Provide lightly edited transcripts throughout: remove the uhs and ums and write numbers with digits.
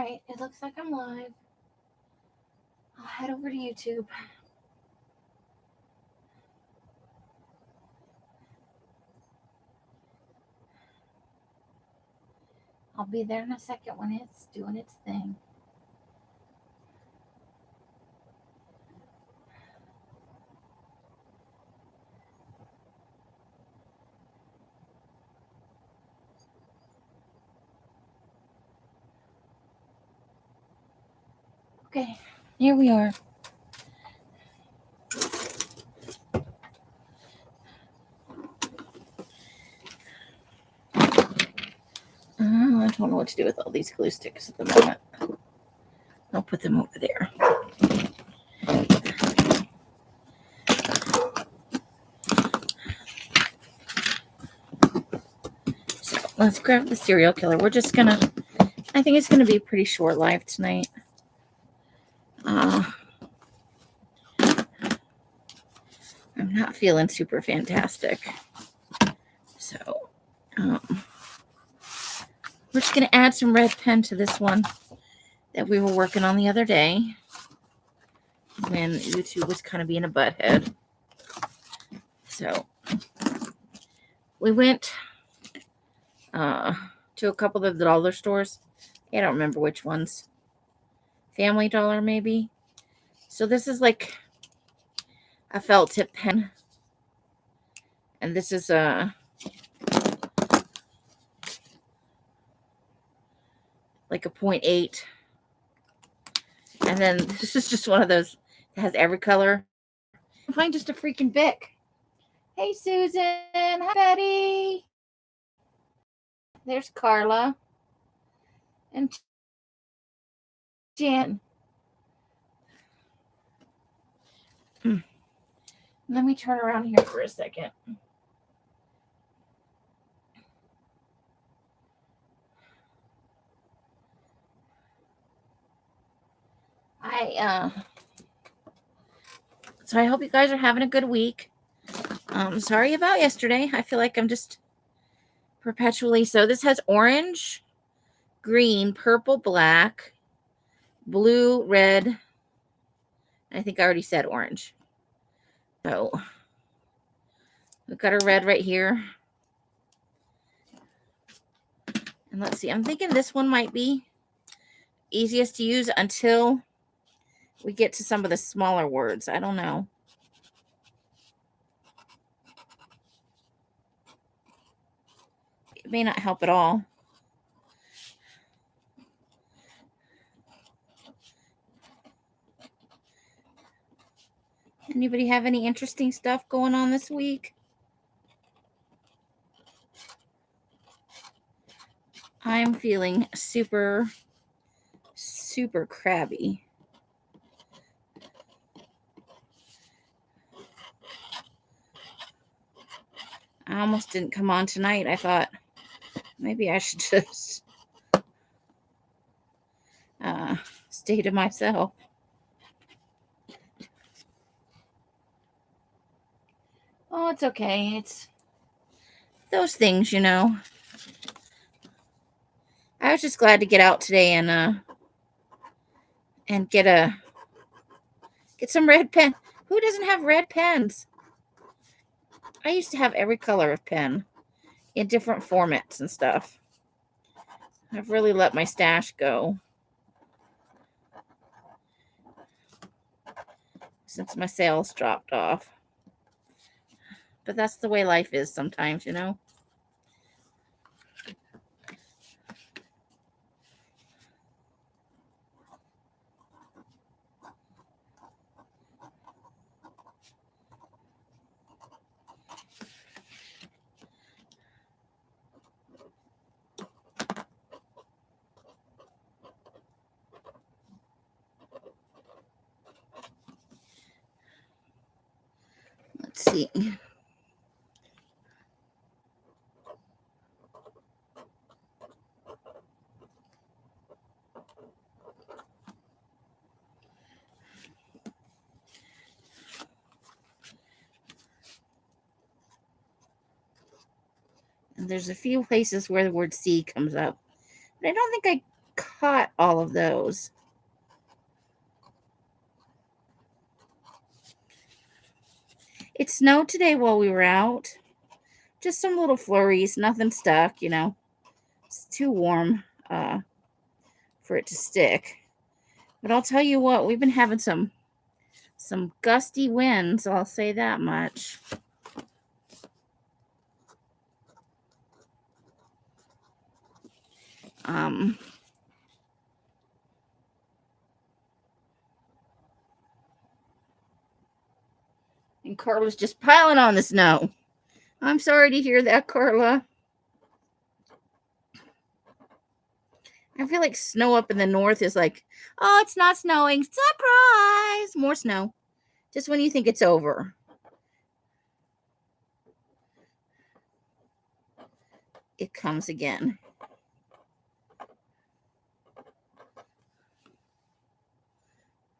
right, it looks like I'm live. I'll head over to YouTube. I'll be there in a second when it's doing its thing. Okay, here we are. I don't know what to do with all these glue sticks at the moment. I'll put them over there. So let's grab the serial killer. We're just gonna, I think it's gonna be a pretty short live tonight. I'm not feeling super fantastic. So we're just gonna add some red pen to this one that we were working on the other day when YouTube was kind of being a butthead. So we went to a couple of the dollar stores. I don't remember which ones. Family Dollar, maybe. So this is like a felt tip pen. And this is like a 0.8. And then this is just one of those that has every color. Find just a freaking Bic. Hey, Susan. Hi, Betty. There's Carla. And Jan. Let me turn around here for a second. So I hope you guys are having a good week. Sorry about yesterday. I feel like I'm just perpetually. So this has orange, green, purple, black, blue, red. I think I already said orange. So we've got our red right here. And let's see. I'm thinking this one might be easiest to use until we get to some of the smaller words. I don't know. It may not help at all. Anybody have any interesting stuff going on this week? I'm feeling super crabby. I almost didn't come on tonight. I thought maybe I should just stay to myself. Oh, it's okay. It's those things, you know. I was just glad to get out today and get some red pen. Who doesn't have red pens? I used to have every color of pen in different formats and stuff. I've really let my stash go since my sales dropped off. But that's the way life is sometimes, you know. Let's see. And there's a few places where the word C comes up. But I don't think I caught all of those. It snowed today while we were out. Just some little flurries, nothing stuck, It's too warm for it to stick. But I'll tell you what, we've been having some gusty winds, I'll say that much. And Carla's just piling on the snow. I'm sorry to hear that, Carla. I feel like snow up in the north is like, oh, it's not snowing. Surprise! More snow. Just when you think it's over. It comes again.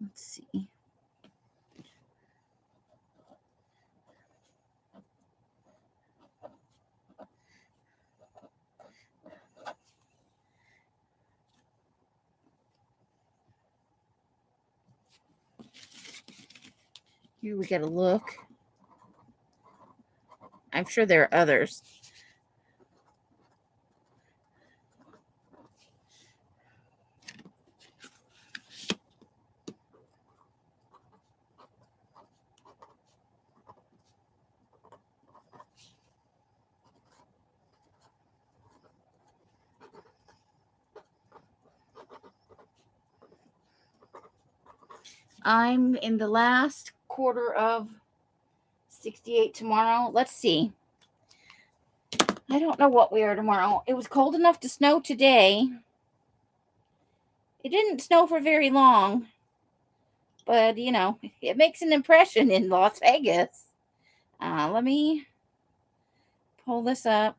Let's see. Here we got a look. I'm sure there are others. I'm in the last quarter of 68 tomorrow. Let's see. I don't know what we are tomorrow. It was cold enough to snow today. It didn't snow for very long, but it makes an impression in Las Vegas. Let me pull this up.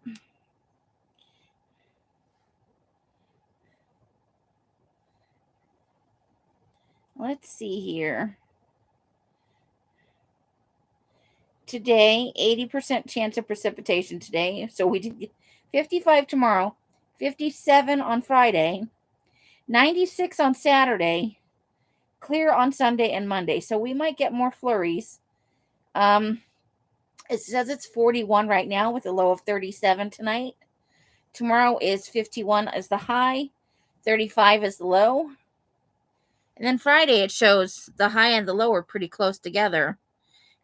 Let's see here. Today, 80% chance of precipitation today. So we did 55 tomorrow, 57 on Friday, 96 on Saturday, clear on Sunday and Monday. So we might get more flurries. It says it's 41 right now with a low of 37 tonight. Tomorrow is 51 as the high, 35 is the low. And then Friday it shows the high and the low are pretty close together.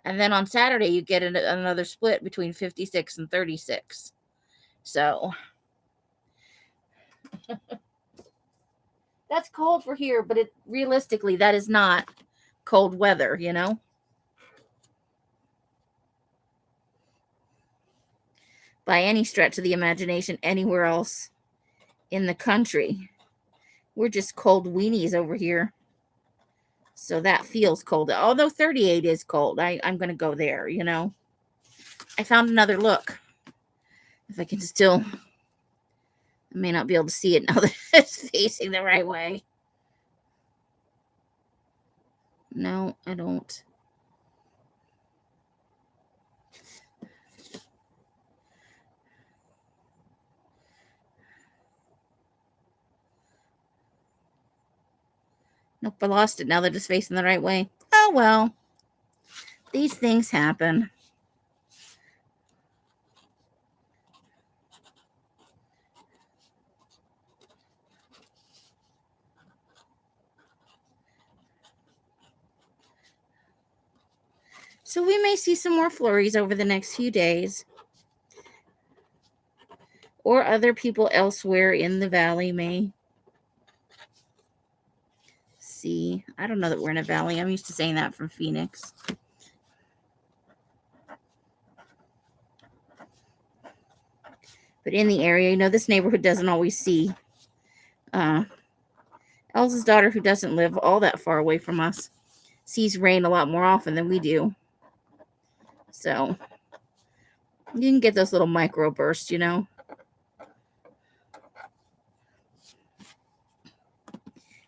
And then on Saturday you get another split between 56 and 36. So that's cold for here, but realistically that is not cold weather, by any stretch of the imagination anywhere else in the country. We're just cold weenies over here. So that feels cold. Although 38 is cold. I'm going to go there, I found another look. If I can still... I may not be able to see it now that it's facing the right way. No, I don't. Nope, I lost it now that it's facing the right way. Oh, well. These things happen. So we may see some more flurries over the next few days. Or other people elsewhere in the valley may see. I don't know that we're in a valley. I'm used to saying that from Phoenix. But in the area, this neighborhood doesn't always see. Elsa's daughter, who doesn't live all that far away from us, sees rain a lot more often than we do. So you can get those little micro bursts,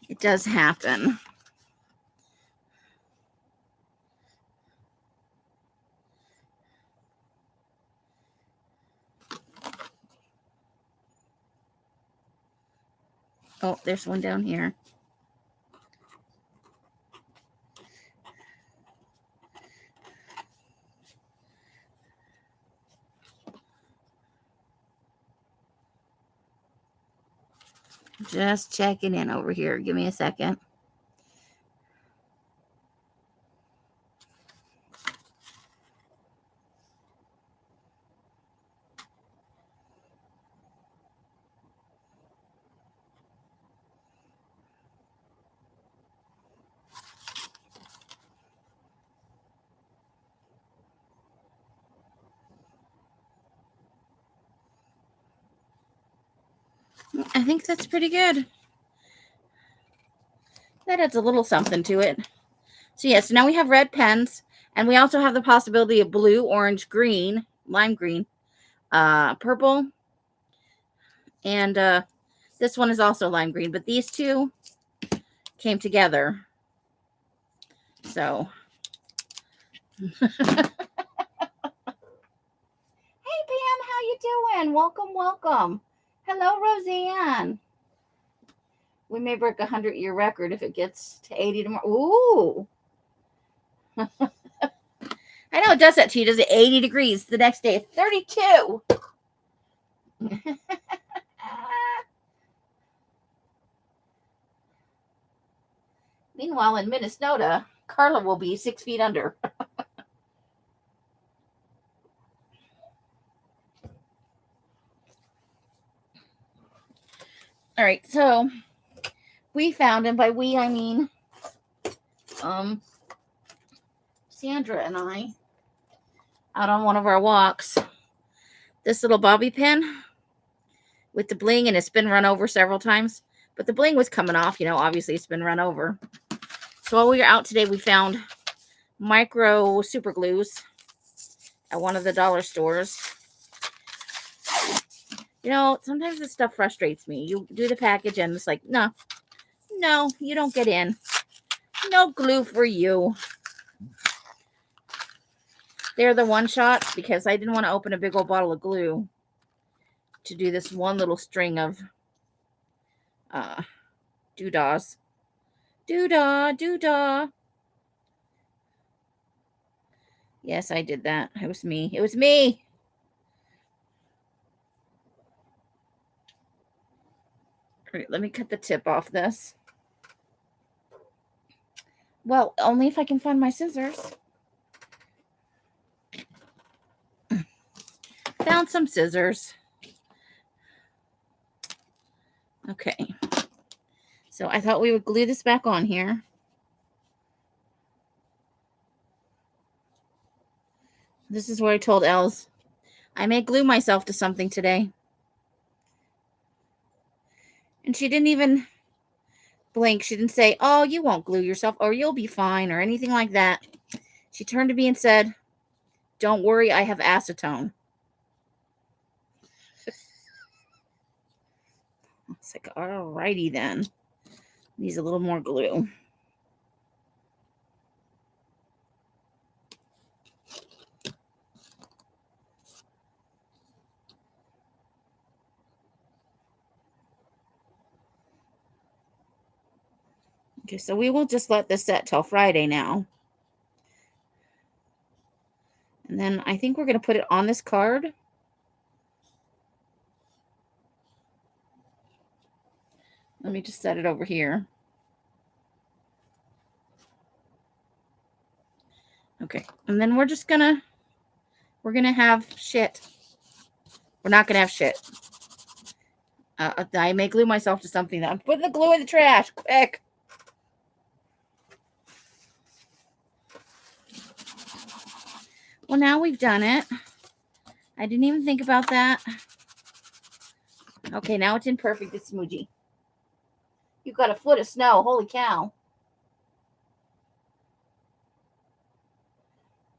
It does happen. Oh, there's one down here. Just checking in over here. Give me a second. I think that's pretty good. That adds a little something to it. So yes, now we have red pens, and we also have the possibility of blue, orange, green, lime green, purple, and this one is also lime green, but these two came together. So hey Pam, how you doing? Welcome. Hello, Roseanne. We may break 100-year record if it gets to 80 tomorrow. Ooh. I know it does that to you. Does it 80 degrees the next day? 32. Meanwhile, in Minnesota, Carla will be 6 feet under. All right, so we found, and by we I mean Sandra and I, out on one of our walks, this little bobby pin with the bling, and it's been run over several times, but the bling was coming off, obviously it's been run over. So while we were out today, we found micro super glues at one of the dollar stores. Sometimes this stuff frustrates me. You do the package and it's like, no, you don't get in. No glue for you. They're the one shots because I didn't want to open a big old bottle of glue to do this one little string of doodahs. Doodah. Yes, I did that. It was me. All right, let me cut the tip off this. Well, only if I can find my scissors. Found some scissors. Okay. So I thought we would glue this back on here. This is where I told Els I may glue myself to something today. And she didn't even blink. She didn't say, oh, you won't glue yourself or you'll be fine or anything like that. She turned to me and said, don't worry, I have acetone. It's like, all righty then. Needs a little more glue. Okay, so we will just let this set till Friday now. And then I think we're going to put it on this card. Let me just set it over here. Okay, and then we're going to have shit. We're not going to have shit. I may glue myself to something. I'm putting the glue in the trash. Quick. Well, now we've done it. I didn't even think about that. Okay, now it's in perfect. It's smoogie. You've got a foot of snow. Holy cow.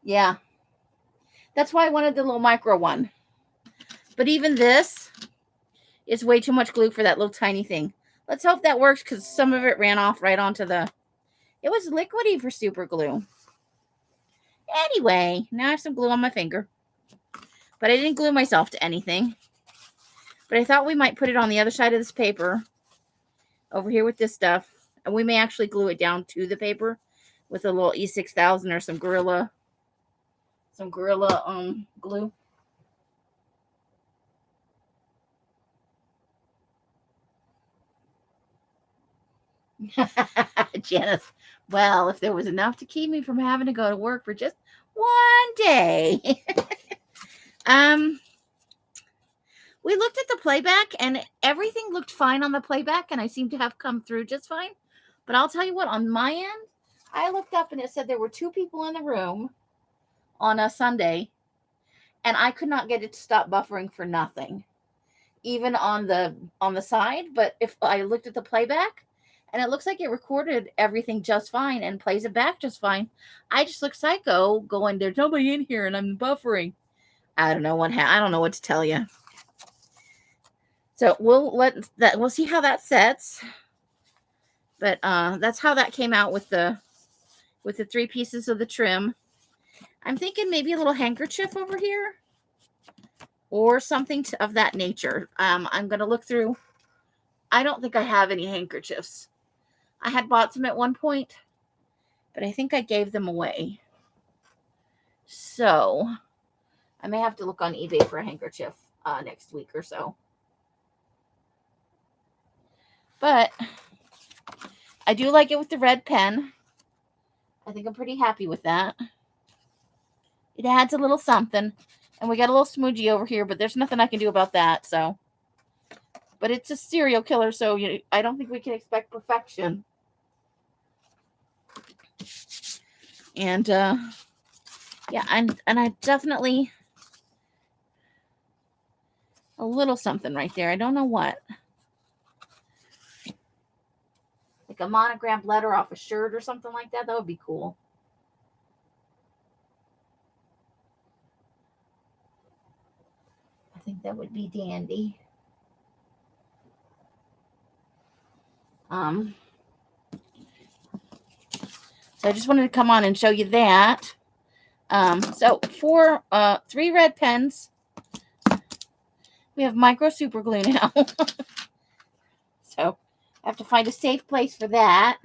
Yeah. That's why I wanted the little micro one. But even this is way too much glue for that little tiny thing. Let's hope that works because some of it ran off right onto the... It was liquidy for super glue. Anyway, now I have some glue on my finger. But I didn't glue myself to anything. But I thought we might put it on the other side of this paper over here with this stuff. And we may actually glue it down to the paper with a little E6000 or some Gorilla glue. Janice, well, if there was enough to keep me from having to go to work for just one day. We looked at the playback and everything looked fine on the playback, and I seem to have come through just fine. But I'll tell you what, on my end, I looked up and it said there were 2 people in the room on a Sunday, and I could not get it to stop buffering for nothing, even on the side. But if I looked at the playback, and it looks like it recorded everything just fine and plays it back just fine, I just look psycho going, there's nobody in here and I'm buffering. I don't know what to tell you. So we'll see how that sets. But that's how that came out with the 3 pieces of the trim. I'm thinking maybe a little handkerchief over here or something of that nature. I'm going to look through. I don't think I have any handkerchiefs. I had bought some at one point, but I think I gave them away. So I may have to look on eBay for a handkerchief next week or so. But I do like it with the red pen. I think I'm pretty happy with that. It adds a little something. And we got a little smoochie over here, but there's nothing I can do about that. So, but it's a serial killer, so I don't think we can expect perfection. And yeah, and I definitely a little something right there. I don't know what. Like a monogrammed letter off a shirt or something like that. That would be cool. I think that would be dandy. So I just wanted to come on and show you that. So for 3 red pens, we have micro super glue now. So I have to find a safe place for that.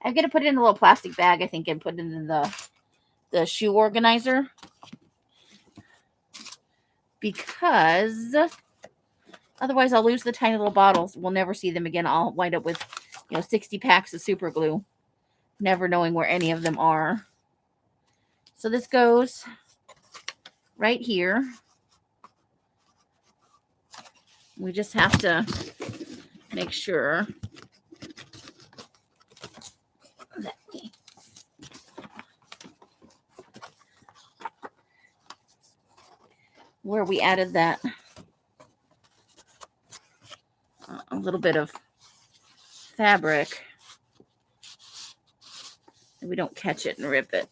I'm going to put it in a little plastic bag, I think, and put it in the shoe organizer. Because otherwise I'll lose the tiny little bottles. We'll never see them again. I'll wind up with, 60 packs of super glue, never knowing where any of them are. So this goes right here. We just have to make sure that where we added that a little bit of fabric, and we don't catch it and rip it.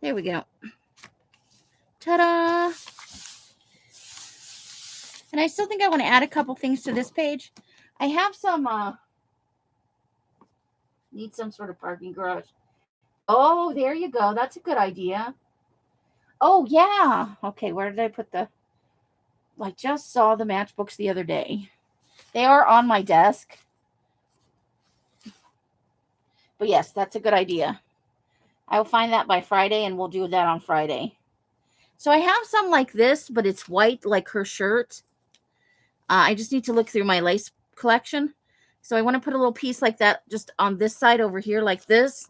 There we go. Ta-da! And I still think I want to add a couple things to this page. I have some, need some sort of parking garage. Oh, there you go. That's a good idea. Oh, yeah. Okay, where did I put I just saw the matchbooks the other day. They are on my desk. But yes, that's a good idea. I will find that by Friday, and we'll do that on Friday. So I have some like this, but it's white like her shirt. I just need to look through my lace collection. So I want to put a little piece like that just on this side over here like this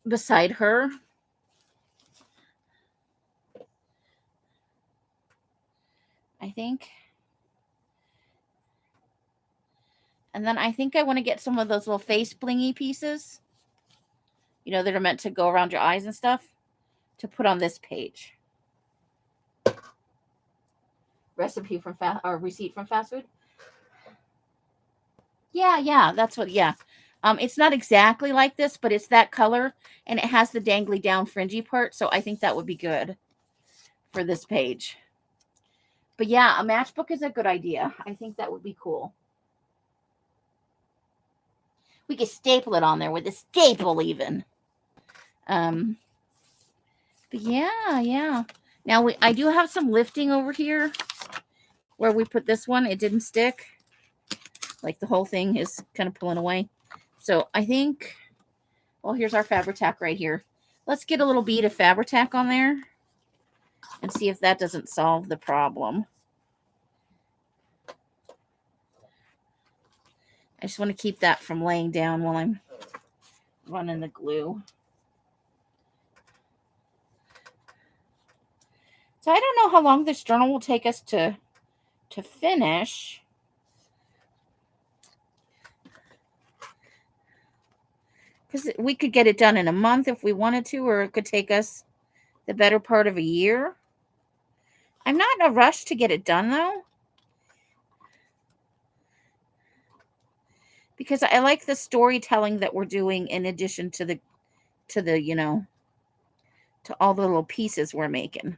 beside her. I think. And then I think I want to get some of those little face blingy pieces, that are meant to go around your eyes and stuff, to put on this page. Recipe from receipt from fast food. Yeah, that's what. Yeah, it's not exactly like this, but it's that color, and it has the dangly down fringy part. So I think that would be good for this page. But yeah, a matchbook is a good idea. I think that would be cool. We could staple it on there with a staple even. But But yeah. Now I do have some lifting over here where we put this one. It didn't stick. Like the whole thing is kind of pulling away. So I think, well, here's our Fabri-Tac right here. Let's get a little bead of Fabri-Tac on there and see if that doesn't solve the problem. I just want to keep that from laying down while I'm running the glue. So I don't know how long this journal will take us to finish. Because we could get it done in a month if we wanted to, or it could take us the better part of a year. I'm not in a rush to get it done, though. Because I like the storytelling that we're doing in addition to the to all the little pieces we're making.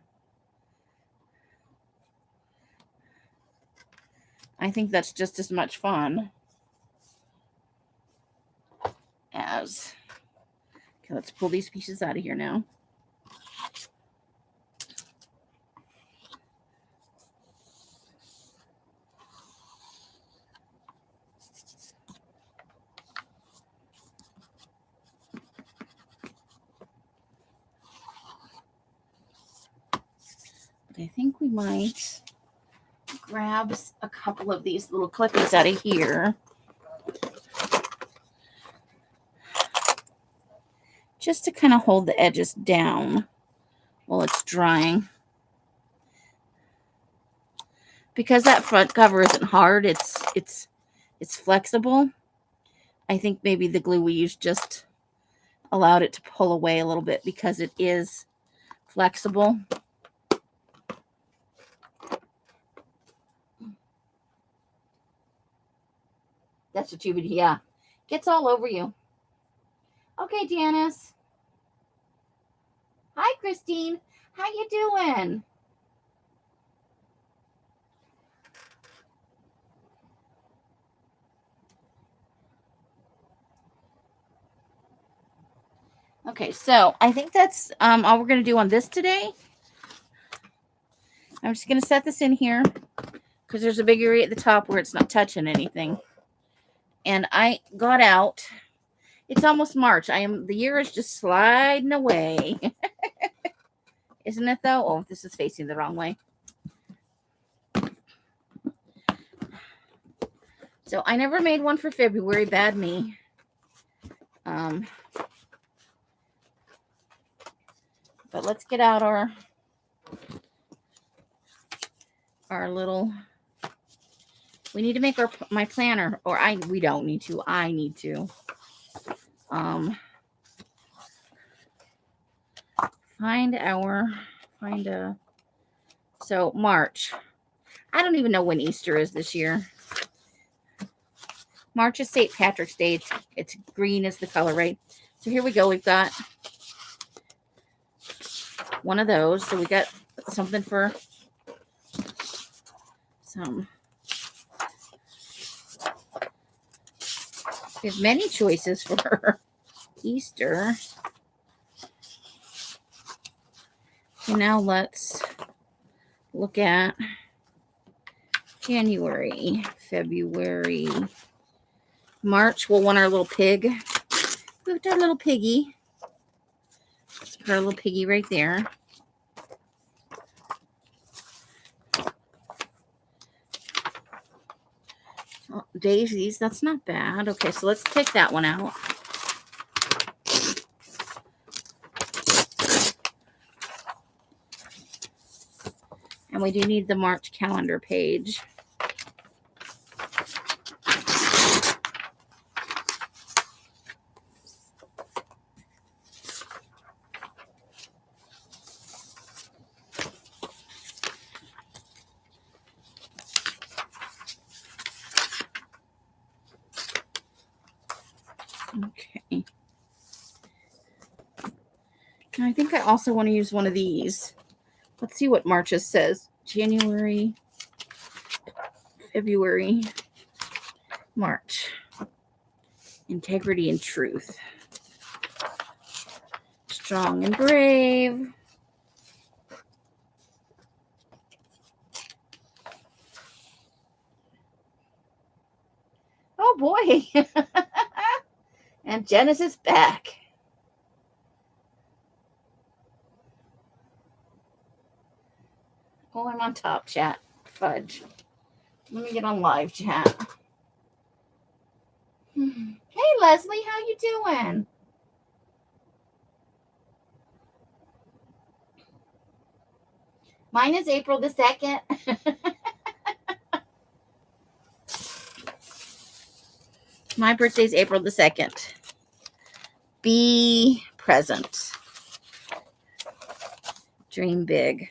I think that's just as much fun as... Okay, let's pull these pieces out of here now. I think we might grab a couple of these little clippies out of here. Just to kind of hold the edges down while it's drying. Because that front cover isn't hard, it's flexible. I think maybe the glue we used just allowed it to pull away a little bit because it is flexible. That's what you would, yeah. Gets all over you. Okay, Janice. Hi, Christine. How you doing? Okay, so I think that's all we're going to do on this today. I'm just going to set this in here because there's a big area at the top where it's not touching anything. And I got out. It's almost March. The year is just sliding away. Isn't it though? Oh, this is facing the wrong way. So I never made one for February. Bad me. But let's get out our little... We need to make my planner, or we don't need to. I need to. So March. I don't even know when Easter is this year. March is St. Patrick's Day. It's green is the color, right? So here we go. We've got one of those. So we got something for some... We have many choices for Easter. So now let's look at January, February, March. We'll want our little pig. We have our little piggy. Let's put our little piggy right there. Oh, daisies, that's not bad. Okay, so let's take that one out. And we do need the March calendar page. Okay. Now I think I also want to use one of these. Let's see what March's says. January, February, March. Integrity and truth. Strong and brave. Oh boy. And Janice is back. Oh, I'm on top chat. Fudge. Let me get on live chat. Hey Leslie, how you doing? Mine is April the 2nd. My birthday's April the 2nd. Be present. Dream big.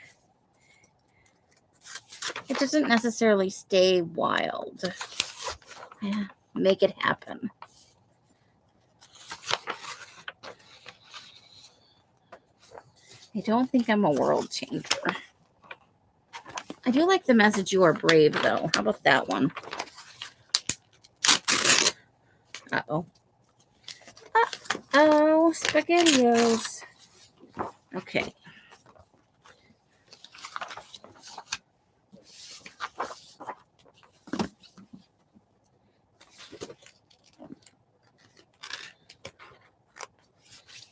It doesn't necessarily stay wild. Yeah, make it happen. I don't think I'm a world changer. I do like the message, you are brave, though. How about that one? Uh-oh. Uh-oh, SpaghettiOs. Okay.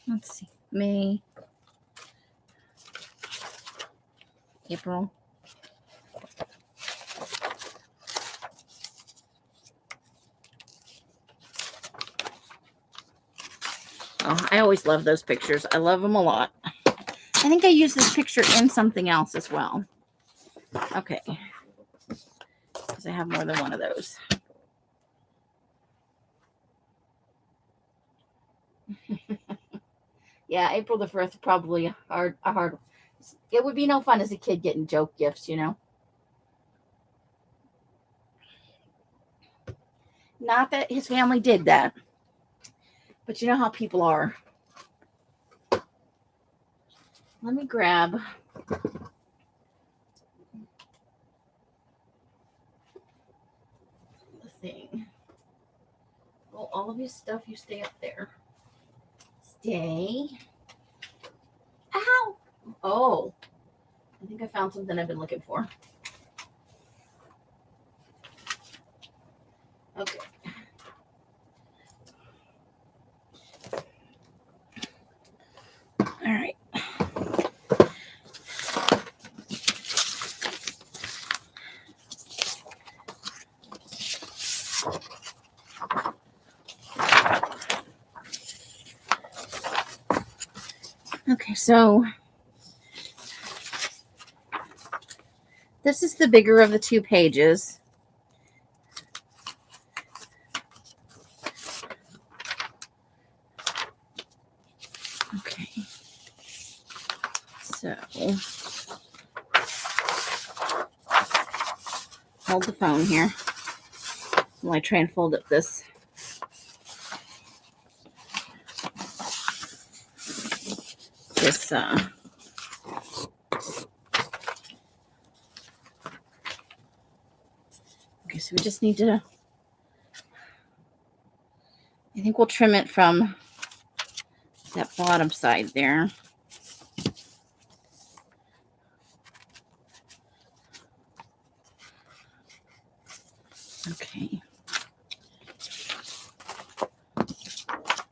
Let's see. May. April. Oh, I always love those pictures. I love them a lot. I think I used this picture in something else as well. Okay. Because I have more than one of those. Yeah, April the 1st, probably a hard. It would be no fun as a kid getting joke gifts, you know. Not that his family did that. But you know how people are. Let me grab the thing. Oh, all of your stuff, you stay up there. Stay. Ow! Oh. I think I found something I've been looking for. Okay. All right. Okay, so this is the bigger of the two pages. Okay. So hold the phone here while I try and fold up this. Okay, so we just need to, I think we'll trim it from that bottom side there. Okay.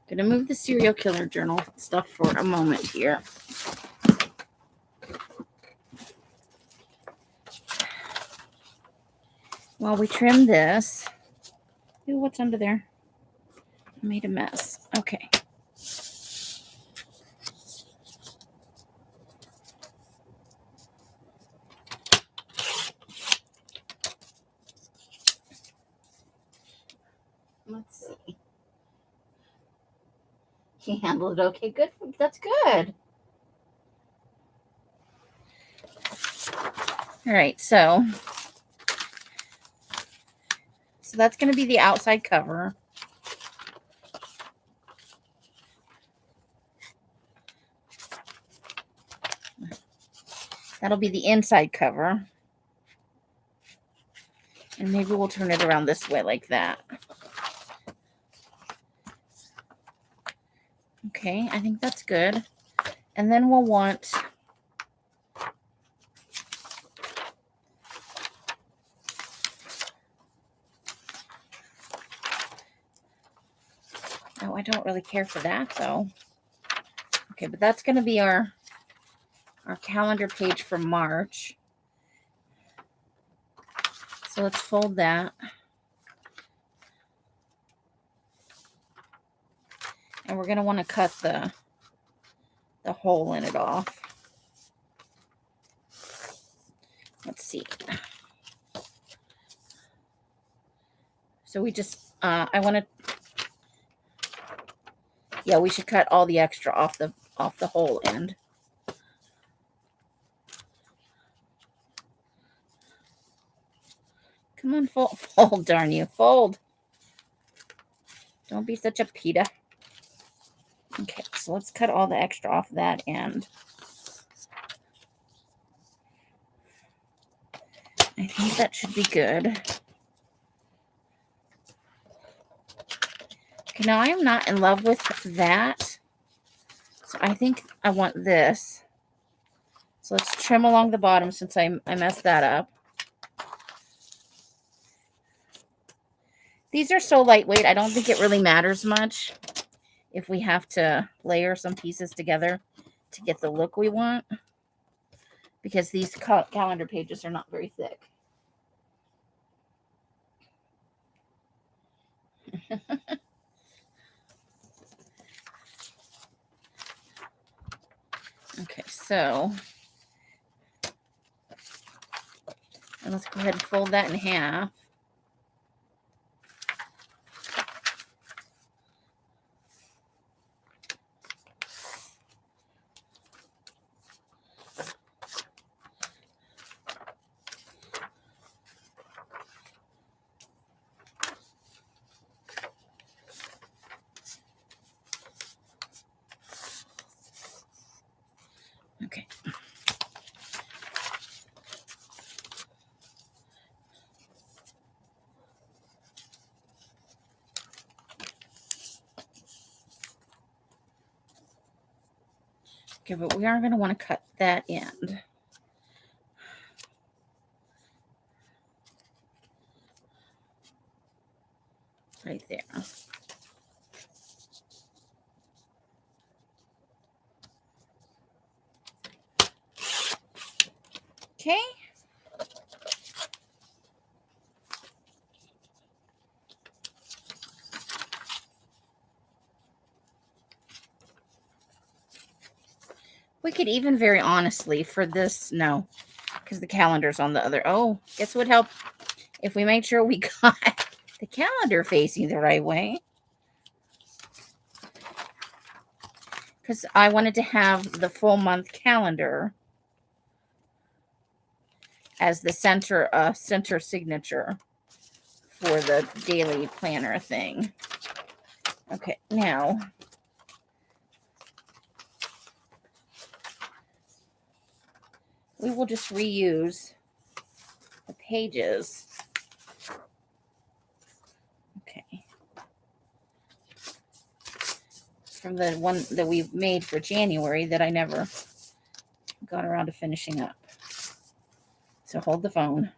Gonna move the serial killer journal stuff for a moment here. While we trim this. Ooh, what's under there? I made a mess. Okay. Let's see. He handled it okay. Good. That's good. All right. So that's going to be the outside cover. That'll be the inside cover. And maybe we'll turn it around this way like that. Okay, I think that's good. And then we'll want Oh, I don't really care for that though. Okay, but that's going to be our calendar page for March. So let's fold that. And we're going to want to cut the hole in it off. Let's see. So we just, I want to, yeah, we should cut all the extra off the whole end. Come on, fold, darn you, fold. Don't be such a pita. Okay, so let's cut all the extra off that end. I think that should be good. Okay, now I am not in love with that. So I think I want this. So let's trim along the bottom since I messed that up. These are so lightweight, I don't think it really matters much if we have to layer some pieces together to get the look we want, because these calendar pages are not very thick. Okay, so and let's go ahead and fold that in half. Okay. Okay, but we are going to want to cut that end. Right there. Okay. We could even very honestly for this, no, because the calendar's on the other. Oh, guess what helped? If we make sure we got the calendar facing the right way. Because I wanted to have the full month calendar as the center signature for the daily planner thing. Okay, now we will just reuse the pages. Okay. From the one that we made for January that I never got around to finishing up. So hold the phone.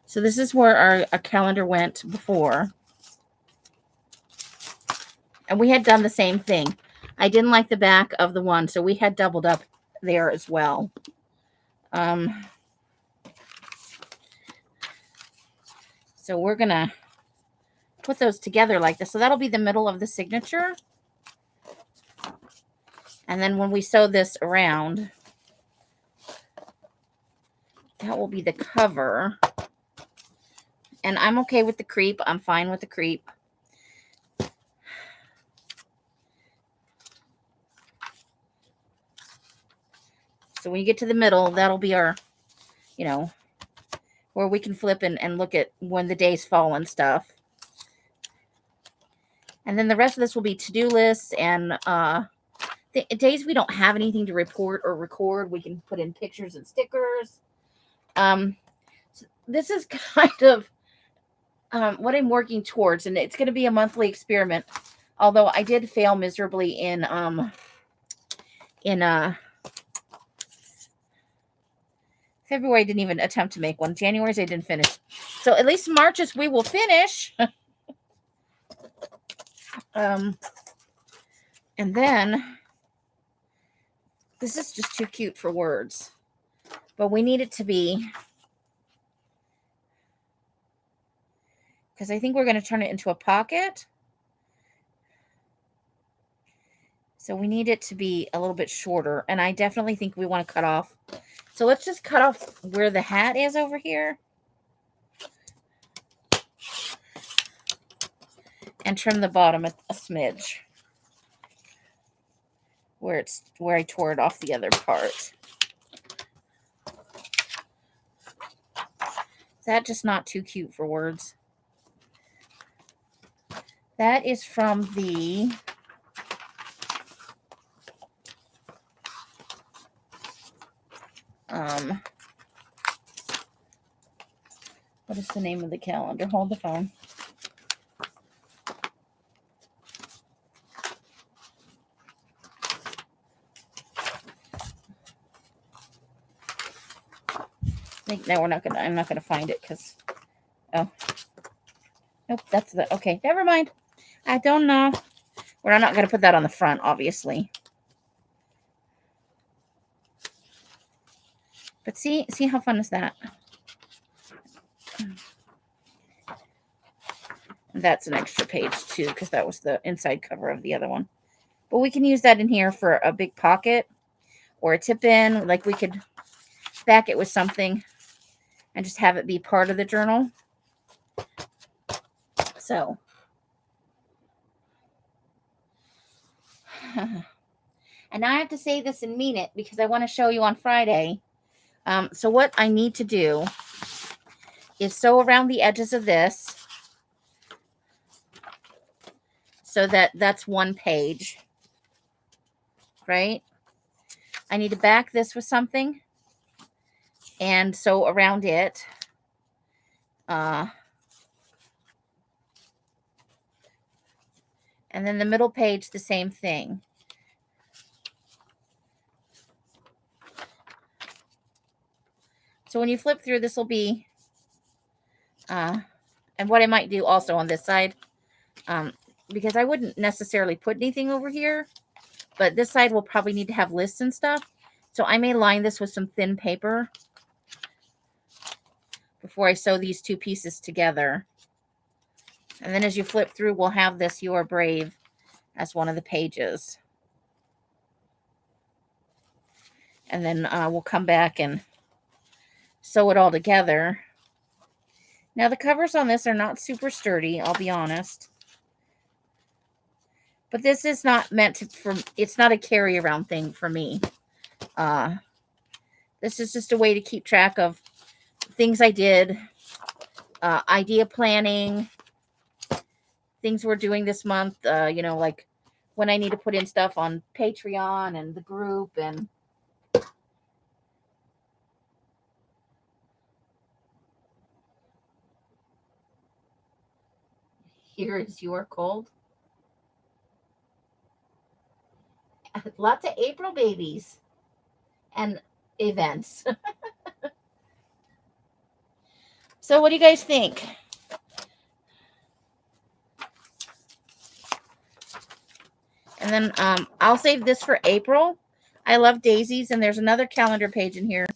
So this is where our calendar went before. And we had done the same thing. I didn't like the back of the one, so we had doubled up there as well. So we're going to put those together like this. So that'll be the middle of the signature. And then when we sew this around, that will be the cover. And I'm okay with the creep. I'm fine with the creep. So when you get to the middle, that'll be our, where we can flip and look at when the days fall and stuff. And then the rest of this will be to-do lists and the days we don't have anything to report or record, we can put in pictures and stickers. So this is kind of what I'm working towards, and it's going to be a monthly experiment. Although I did fail miserably in February didn't even attempt to make one. January's I didn't finish. So at least March's we will finish. And then this is just too cute for words. But we need it to be, because I think we're going to turn it into a pocket. So we need it to be a little bit shorter. And I definitely think we want to cut off. So let's just cut off where the hat is over here. And trim the bottom a smidge. Where I tore it off the other part. Is that just not too cute for words? That is from the what is the name of the calendar? Hold the phone. No, I'm not gonna find it because nope, that's the okay, never mind. I don't know. We're not gonna put that on the front, obviously. But see how fun is that? That's an extra page too, because that was the inside cover of the other one. But we can use that in here for a big pocket or a tip in. Like we could back it with something and just have it be part of the journal. So and now I have to say this and mean it because I want to show you on Friday. So what I need to do is sew around the edges of this so that that's one page, right? I need to back this with something and sew around it. And then the middle page, the same thing. So when you flip through, this will be, and what I might do also on this side, because I wouldn't necessarily put anything over here, but this side will probably need to have lists and stuff. So I may line this with some thin paper before I sew these two pieces together. And then as you flip through, we'll have this You Are Brave as one of the pages. And then we'll come back and sew it all together. Now the covers on this are not super sturdy, I'll be honest. But this is not meant to, it's not a carry around thing for me. This is just a way to keep track of things I did, idea planning, things we're doing this month, you know, like when I need to put in stuff on Patreon and the group. And here is your cold. Lots of April babies and events. So what do you guys think? And then I'll save this for April. I love daisies, and there's another calendar page in here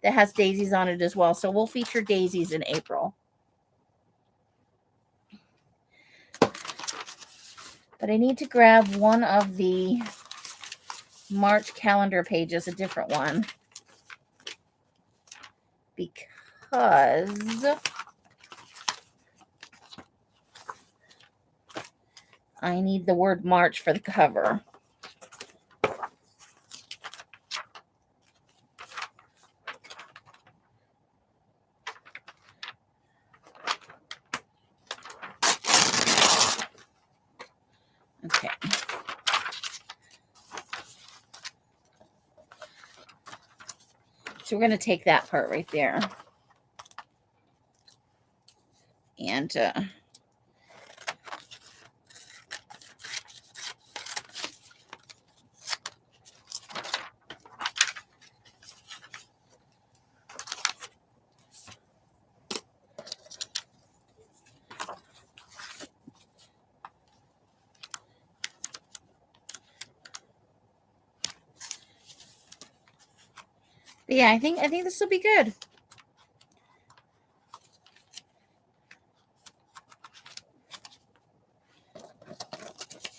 that has daisies on it as well. So we'll feature daisies in April. But I need to grab one of the March calendar pages, a different one, because I need the word March for the cover. Okay. So we're going to take that part right there. And But yeah, I think this will be good.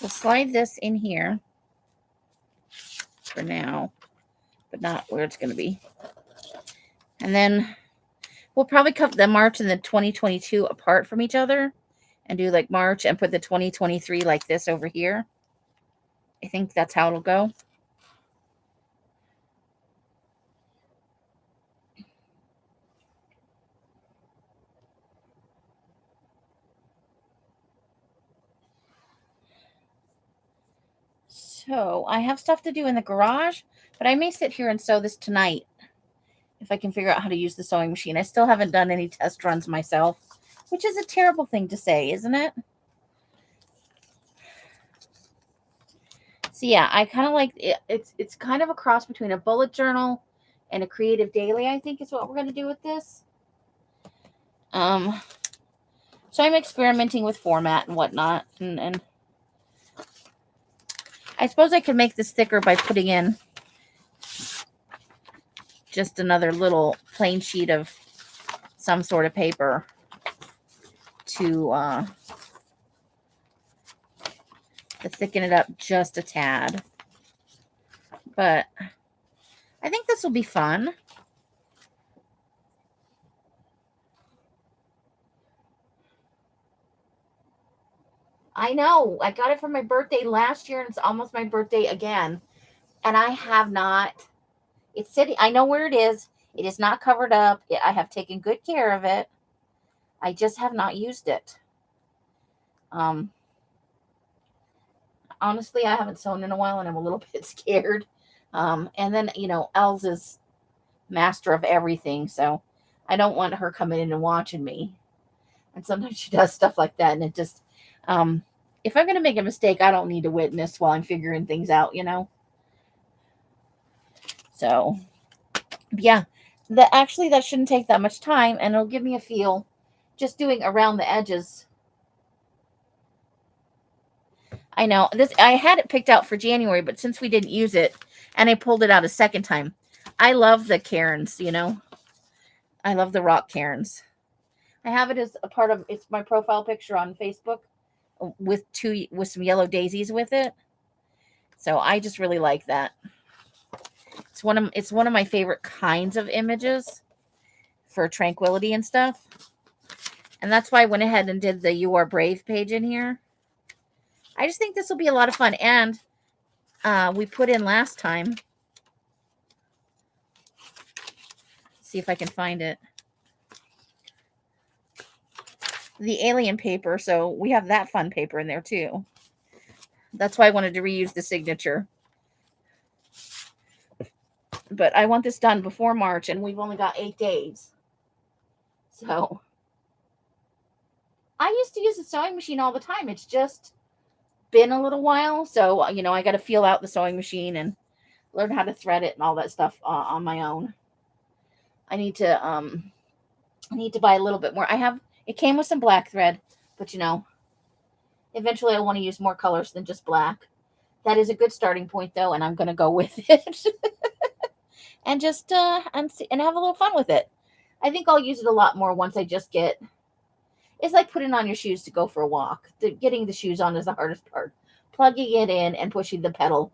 We'll slide this in here for now, but not where it's going to be. And then we'll probably cut the March and the 2022 apart from each other and do like March and put the 2023 like this over here. I think that's how it'll go. So I have stuff to do in the garage, but I may sit here and sew this tonight if I can figure out how to use the sewing machine. I still haven't done any test runs myself, which is a terrible thing to say, isn't it? So yeah, I kind of like it. It's kind of a cross between a bullet journal and a creative daily, I think is what we're going to do with this. So I'm experimenting with format and whatnot, and I suppose I could make this thicker by putting in just another little plain sheet of some sort of paper to thicken it up just a tad. But I think this will be fun. I know. I got it for my birthday last year, and it's almost my birthday again. And I have not. It's sitting. I know where it is. It is not covered up. I have taken good care of it. I just have not used it. Honestly, I haven't sewn in a while, and I'm a little bit scared. And then, Els is master of everything, so I don't want her coming in and watching me. And sometimes she does stuff like that, and it just, if I'm going to make a mistake, I don't need to witness while I'm figuring things out, So, yeah, that shouldn't take that much time, and it'll give me a feel just doing around the edges. I know this. I had it picked out for January, but since we didn't use it, and I pulled it out a second time, I love the cairns. I love the rock cairns. I have it as a part of it's my profile picture on Facebook with some yellow daisies with it. So I just really like that. It's one of my favorite kinds of images for tranquility and stuff. And that's why I went ahead and did the You Are Brave page in here. I just think this will be a lot of fun. And we put in last time. See if I can find it. The alien paper. So we have that fun paper in there too. That's why I wanted to reuse the signature. But I want this done before March, and we've only got 8 days. So I used to use the sewing machine all the time. It's just been a little while. So, I got to feel out the sewing machine and learn how to thread it and all that stuff on my own. I need to buy a little bit more. It came with some black thread, but eventually I want to use more colors than just black. That is a good starting point though, and I'm going to go with it. And just and have a little fun with it. I think I'll use it a lot more once I just get. It's like putting on your shoes to go for a walk. Getting the shoes on is the hardest part. Plugging it in and pushing the pedal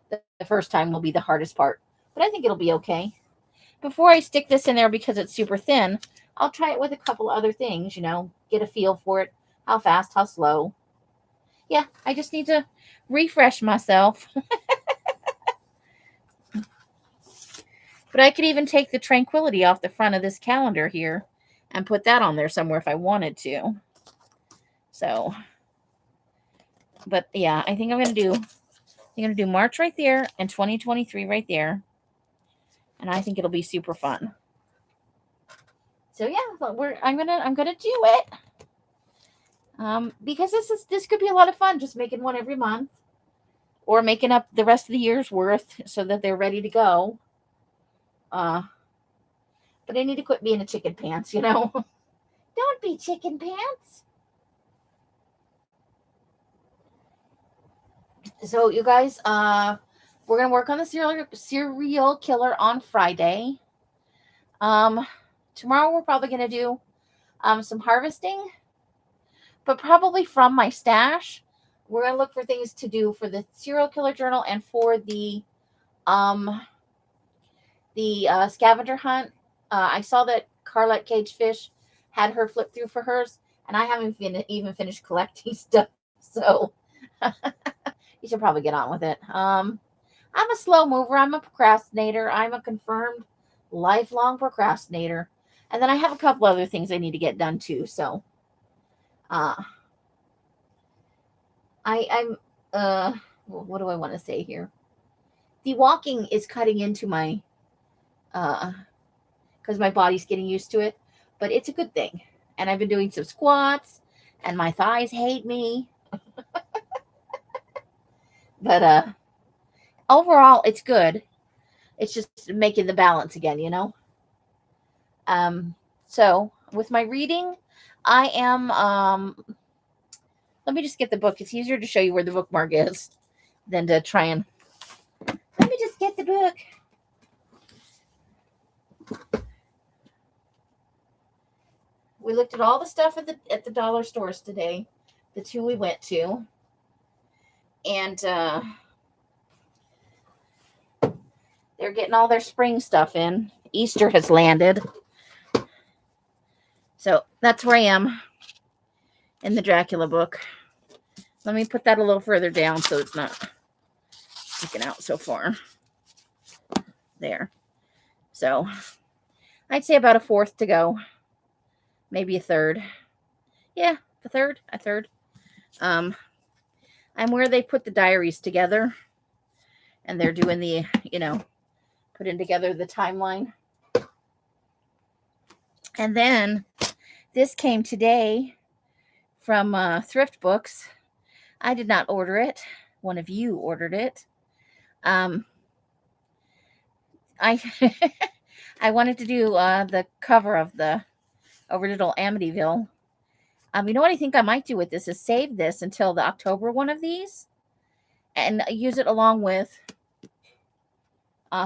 the first time will be the hardest part. But I think it'll be okay. Before I stick this in there because it's super thin, I'll try it with a couple other things, get a feel for it. How fast, how slow. Yeah, I just need to refresh myself. But I could even take the tranquility off the front of this calendar here and put that on there somewhere if I wanted to. So, but yeah, I think I'm going to do March right there and 2023 right there. And I think it'll be super fun. So yeah, I'm going to do it. Because this could be a lot of fun, just making one every month or making up the rest of the year's worth so that they're ready to go. But I need to quit being a chicken pants, Don't be chicken pants. So you guys, we're gonna work on the serial killer on Friday. Tomorrow we're probably going to do some harvesting, but probably from my stash. We're going to look for things to do for the serial killer journal and for the scavenger hunt. I saw that Carlette Cagefish had her flip through for hers, and I haven't even finished collecting stuff. So you should probably get on with it. I'm a slow mover. I'm a procrastinator. I'm a confirmed lifelong procrastinator. And then I have a couple other things I need to get done too. So I'm what do I want to say here? The walking is cutting into my because my body's getting used to it, but it's a good thing. And I've been doing some squats, and my thighs hate me. But overall, it's good. It's just making the balance again, you know. So with my reading, I am. Let me just get the book. It's easier to show you where the bookmark is than to try and. Let me just get the book. We looked at all the stuff at the dollar stores today, the two we went to, and they're getting all their spring stuff in. Easter has landed, so that's where I am in the Dracula book. Let me put that a little further down so it's not sticking out so far. There. So I'd say about a fourth to go. Maybe a third. Yeah, a third. I'm where they put the diaries together, and they're doing the, putting together the timeline. And then this came today from Thrift Books. I did not order it. One of you ordered it. I I wanted to do the cover of the original Amityville. You know what I think I might do with this is save this until the October one of these and use it along with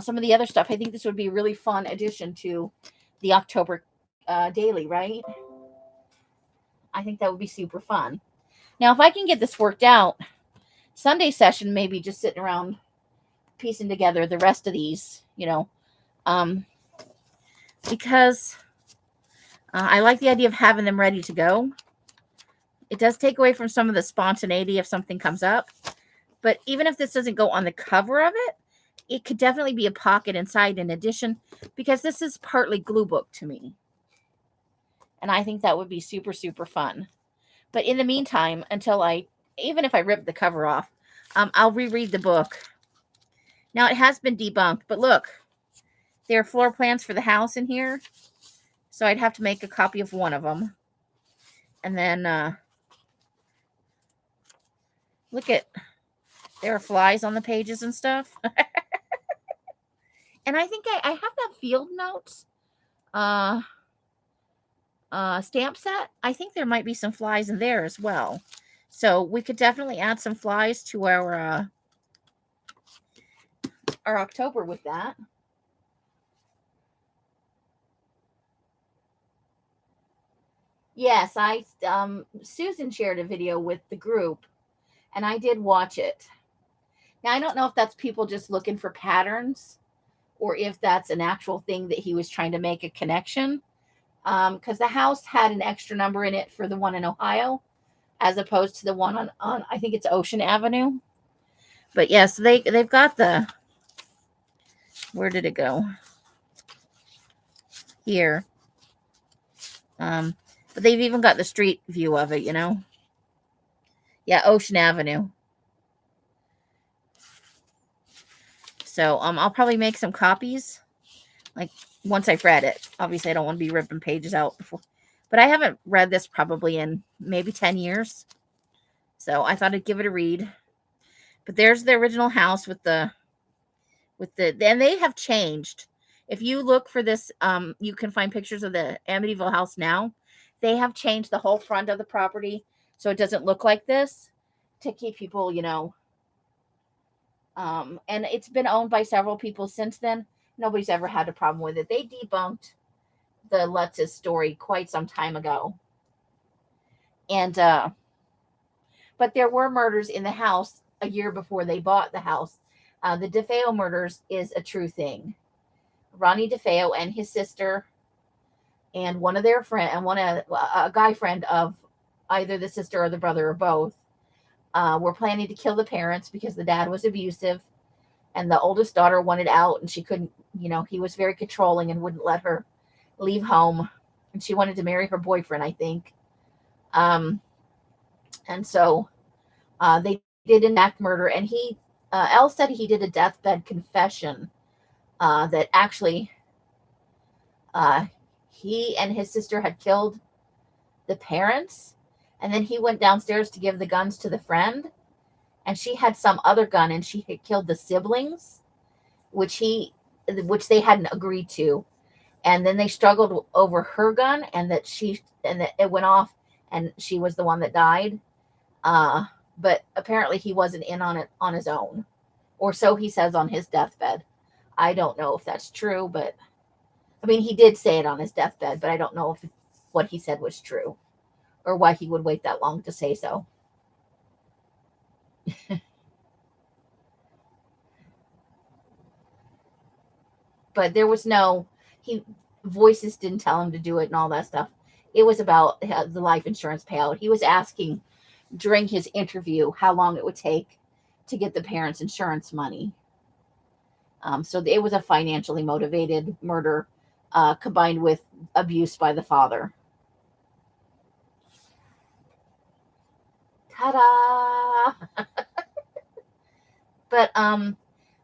some of the other stuff. I think this would be a really fun addition to the October daily, right? I think that would be super fun. Now, if I can get this worked out, Sunday session, maybe just sitting around piecing together the rest of these, because I like the idea of having them ready to go. It does take away from some of the spontaneity if something comes up. But even if this doesn't go on the cover of it, it could definitely be a pocket inside in addition, because this is partly glue book to me. And I think that would be super, super fun. But in the meantime, even if I rip the cover off, I'll reread the book. Now, it has been debunked, but look, there are floor plans for the house in here. So I'd have to make a copy of one of them. And then look at, there are flies on the pages and stuff. And I think I have that field notes stamp set. I think there might be some flies in there as well. So we could definitely add some flies to our October with that. Yes, Susan shared a video with the group, and I did watch it. Now, I don't know if that's people just looking for patterns or if that's an actual thing that he was trying to make a connection. Because the house had an extra number in it for the one in Ohio, as opposed to the one on I think it's Ocean Avenue. But yes, they've got the, where did it go? Here. But they've even got the street view of it, Yeah, Ocean Avenue. So I'll probably make some copies, like once I've read it. Obviously, I don't want to be ripping pages out before, but I haven't read this probably in maybe 10 years. So I thought I'd give it a read. But there's the original house and they have changed. If you look for this, you can find pictures of the Amityville house now. They have changed the whole front of the property so it doesn't look like this, to keep people, and it's been owned by several people since then. Nobody's ever had a problem with it. They debunked the Lutz's story quite some time ago. And but there were murders in the house a year before they bought the house. The DeFeo murders is a true thing. Ronnie DeFeo and his sister and one of their friend and a guy friend of either the sister or the brother or both were planning to kill the parents because the dad was abusive and the oldest daughter wanted out and she couldn't, he was very controlling and wouldn't let her leave home, and she wanted to marry her boyfriend, I think. And so they did enact murder, and Elle said he did a deathbed confession that actually he and his sister had killed the parents, and then he went downstairs to give the guns to the friend, and she had some other gun, and she had killed the siblings, which they hadn't agreed to, and then they struggled over her gun, and that it went off, and she was the one that died. But apparently he wasn't in on it on his own, or so he says on his deathbed. I don't know if that's true, but I mean, he did say it on his deathbed, but I don't know if what he said was true or why he would wait that long to say so. But there was voices didn't tell him to do it and all that stuff. It was about the life insurance payout. He was asking during his interview how long it would take to get the parents' insurance money. So it was a financially motivated murder combined with abuse by the father. Ta-da! But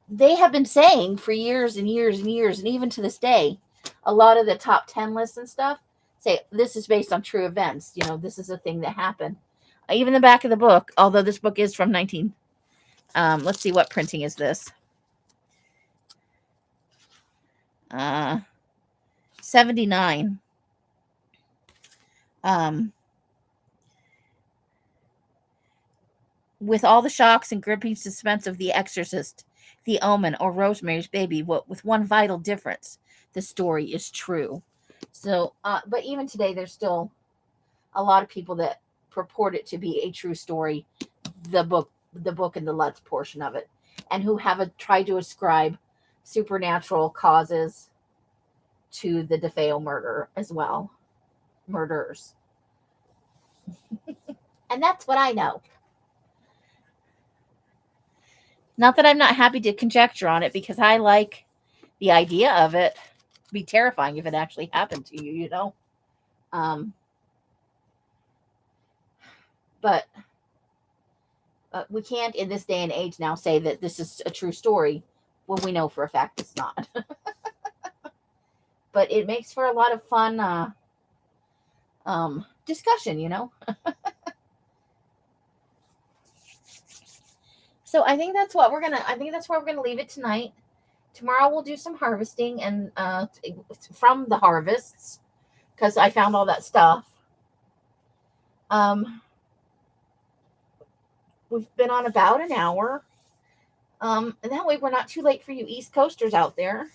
they have been saying for years and years and years, and even to this day, a lot of the top 10 lists and stuff say this is based on true events. This is a thing that happened. Even the back of the book, although this book is from let's see, what printing is this? 79. With all the shocks and gripping suspense of The Exorcist, The Omen, or Rosemary's Baby, with one vital difference: the story is true. So, but even today, there's still a lot of people that purport it to be a true story, the book and the Lutz portion of it, and who have tried to ascribe supernatural causes to the DeFeo murder as well. Murders. And that's what I know. Not that I'm not happy to conjecture on it, because I like the idea of it. It'd be terrifying if it actually happened to you, But we can't in this day and age now say that this is a true story when we know for a fact it's not. But it makes for a lot of fun discussion, So I think that's where we're gonna leave it tonight. Tomorrow we'll do some harvesting and from the harvests, because I found all that stuff. We've been on about an hour. And that way we're not too late for you East Coasters out there.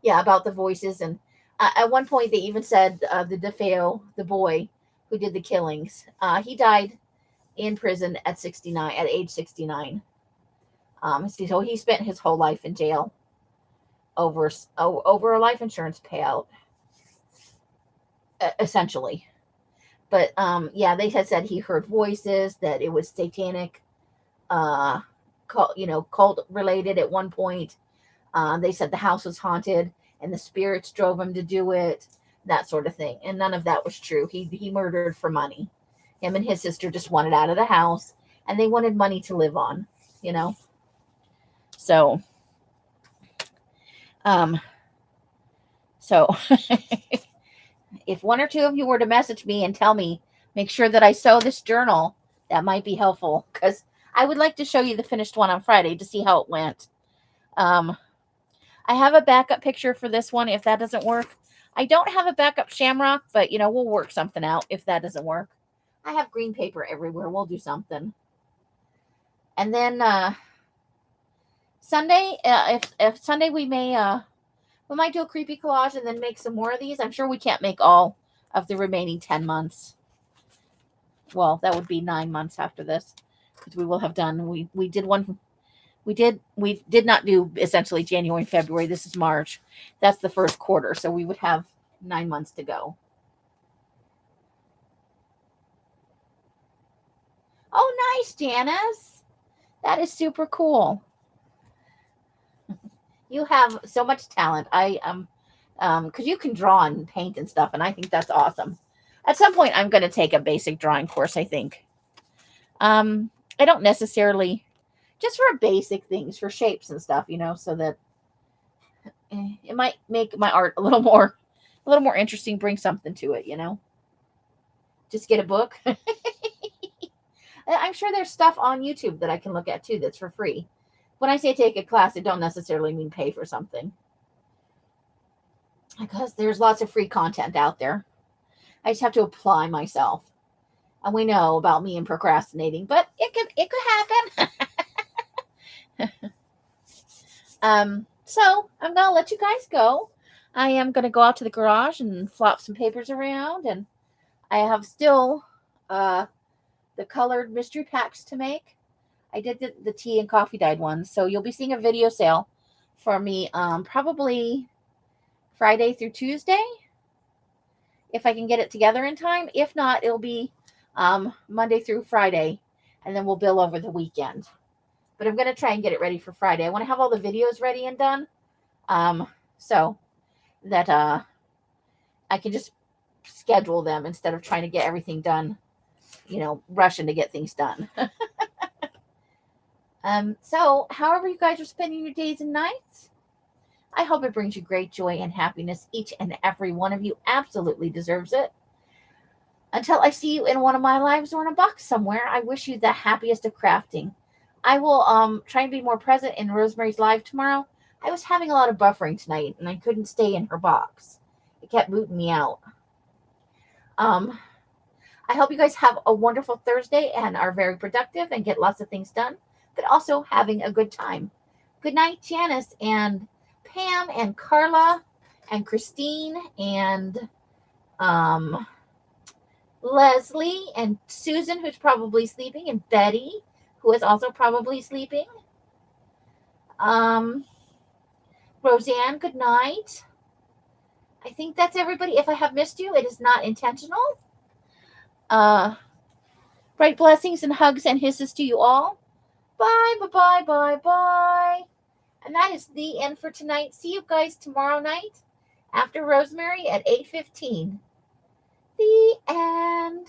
Yeah, about the voices. And at one point they even said the DeFeo, the boy who did the killings, he died in prison at age 69. So he spent his whole life in jail over a life insurance payout, essentially. But yeah, they had said he heard voices, that it was satanic, cult related at one point. They said the house was haunted and the spirits drove him to do it, that sort of thing. And none of that was true. He murdered for money. Him and his sister just wanted out of the house, and they wanted money to live on, So, if one or two of you were to message me and tell me, make sure that I sew this journal, that might be helpful, because I would like to show you the finished one on Friday to see how it went. I have a backup picture for this one if that doesn't work. I don't have a backup shamrock, but, we'll work something out if that doesn't work. I have green paper everywhere. We'll do something. And then Sunday, if Sunday we may We might do a creepy collage and then make some more of these. I'm sure we can't make all of the remaining 10 months. Well, that would be 9 months after this, because we will have done, we did one, we did not do essentially January and February. This is March. That's the first quarter. So we would have 9 months to go. Oh, nice, Janice. That is super cool. You have so much talent. I because you can draw and paint and stuff, and I think that's awesome. At some point, I'm going to take a basic drawing course, I think. I don't necessarily, just for basic things, for shapes and stuff, so that it might make my art a little more interesting, bring something to it, Just get a book. I'm sure there's stuff on YouTube that I can look at too that's for free. When I say take a class, I don't necessarily mean pay for something, because there's lots of free content out there. I just have to apply myself. And we know about me and procrastinating, but it could happen. So I'm gonna let you guys go. I am gonna go out to the garage and flop some papers around, and I have still the colored mystery packs to make. I did the tea and coffee dyed ones, so you'll be seeing a video sale for me probably Friday through Tuesday, if I can get it together in time. If not, it'll be Monday through Friday, and then we'll bill over the weekend. But I'm going to try and get it ready for Friday. I want to have all the videos ready and done, so that I can just schedule them instead of trying to get everything done, rushing to get things done. So however you guys are spending your days and nights, I hope it brings you great joy and happiness. Each and every one of you absolutely deserves it. Until I see you in one of my lives or in a box somewhere, I wish you the happiest of crafting. I will try and be more present in Rosemary's live tomorrow. I was having a lot of buffering tonight, and I couldn't stay in her box. It kept booting me out. I hope you guys have a wonderful Thursday and are very productive and get lots of things done, but also having a good time. Good night, Janice and Pam and Carla and Christine and Leslie and Susan, who's probably sleeping, and Betty, who is also probably sleeping. Roseanne, good night. I think that's everybody. If I have missed you, it is not intentional. Bright blessings and hugs and hisses to you all. Bye, bye, bye, bye. And that is the end for tonight. See you guys tomorrow night after Rosemary at 8:15. The end.